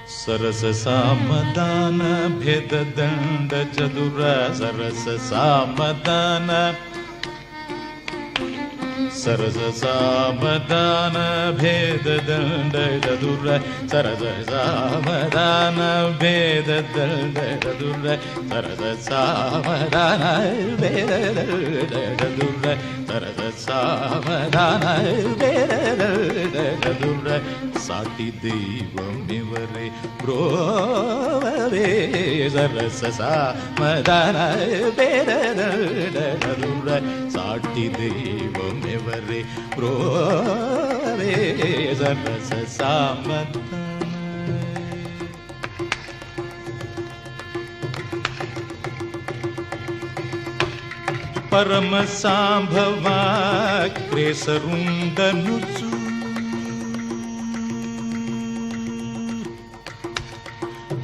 सरस सामदान भेद दंड चतुर सरस सामदान सरस सामदान भेद दंड चतुर सरस सामदान भेद दंड चतुर सरस सामदान भेद दंड चतुर सरस सामदान भेद दंड चतुर साटी दैवमिवरे ब्रोवे सरस सामदान भेद दंड चतुर साटी दैवमिवरे ब्रोवे सरस सामदान परम सांभवा क्रेसरुंडनुचु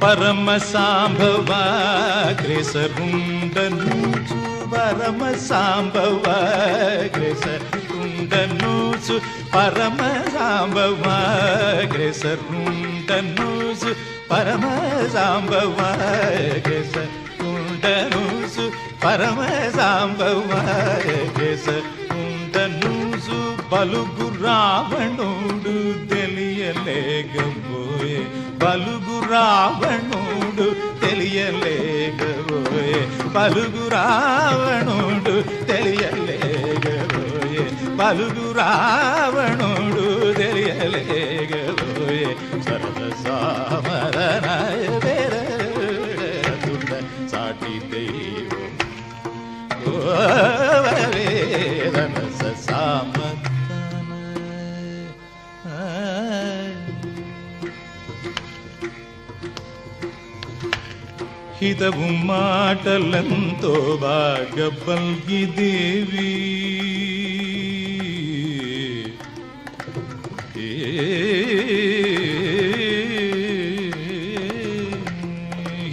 परम सांभवा क्रेसरुंडनुचु परम सांभवा क्रेसरुंडनुचु परम सांभवा क्रेसरुंडनुचु परम सांभवा क्रेसरुंडनुचु परम सांभवा क्रेसरुंडनुचु बलुगु रावणुडु తెలియలేకపోయే బలుగు రావణుడు తెలియలేకపోయే బలుగు రావణుడు తెలియలేకపోయే బలుగు రావణుడు తెలియలేకపోయే సరద సామరనాయ వేరదుండ సాటి దైవం రస సామదాన హితవు మాటలంతో బాగబల్గి దేవి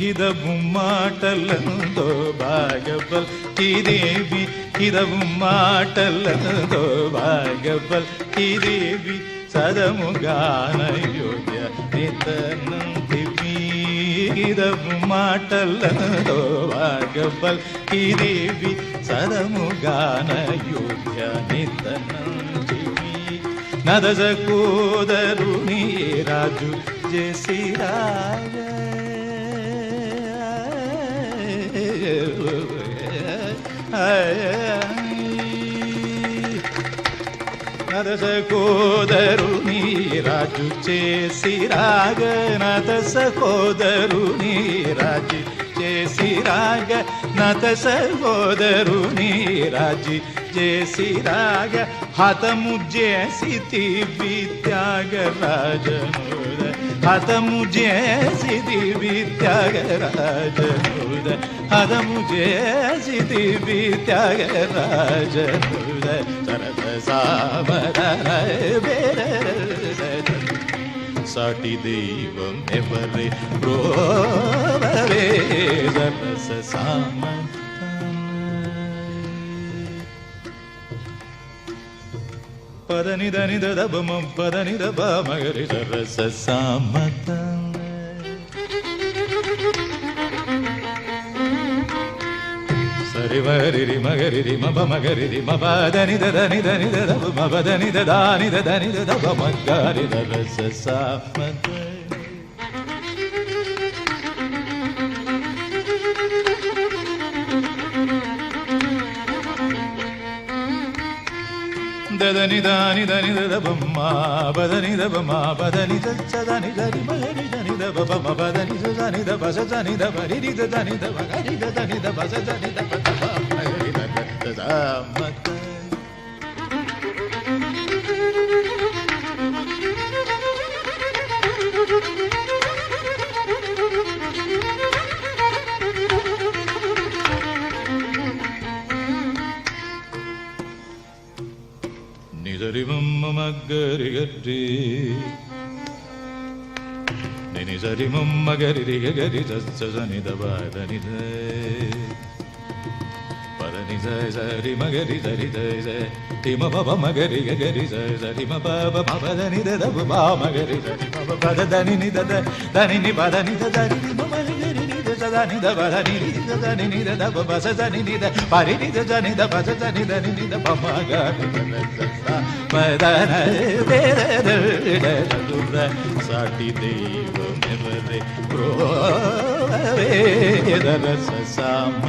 హితవు మాటలంతో బాగబల్గి దేవి హితవు మాటలంతో బాగబల్గి దేవి సదముగాన యోగ్య నితనం హితవు మాటలతో వాగబల్కి దేవి సదముగాన యోగ్య నితనంటివి నదజ కోదరుని రాజు జసిరాగ నద సహోదరుని రాజు చేసిరాగ నద సహోదరుని రాజు చేసిరాగ నద సహోదరుని రాజు చేసిరాగ హతము చేసి విత్యాగరాజనుద హతము చేసి విత్యాగరాజనుద హతము చేసి విత్యాగరాజనుద సరస సామరన సాటి దైవం ఎవరే బ్రోవరే సరస సామరన పదని దని దబమ పదని దబ మగరి సరస సామరన సరి వరి మగరి మబ మగరి మబ దని దని దని దబ మబ దని దాని దని దబ మగరి సరస సామరన దని దాని దని దబమ్మ బదని దబమ బదని దని దరి మగరి దని దబ బదని దని దబ సని దబ రి దని దబ గరి దని దబ సని దబ మగరి దమత నిజరి మమ్మ మగ్గరి గరి నిజరి మమ్మ గరి గరి సని దబ దని ni sa sa ri ma ga ri sa ri sa sa ti ma pa pa ma ga ri sa sa ri ma pa pa ma pa da ni da pa ma ga ri sa ri ma pa pa da ni ni da da ni ni pa da ni da da ri ma ma ga ri da sa da ni da pa da ni ni da da ni ni da da pa sa sa ni ni da pa ri ni da ni da pa sa sa ni da ni ni da pa ma ga ri sa sa pa da na de da da da சாட்டி தெய்வம் எவரே வே தரச சாம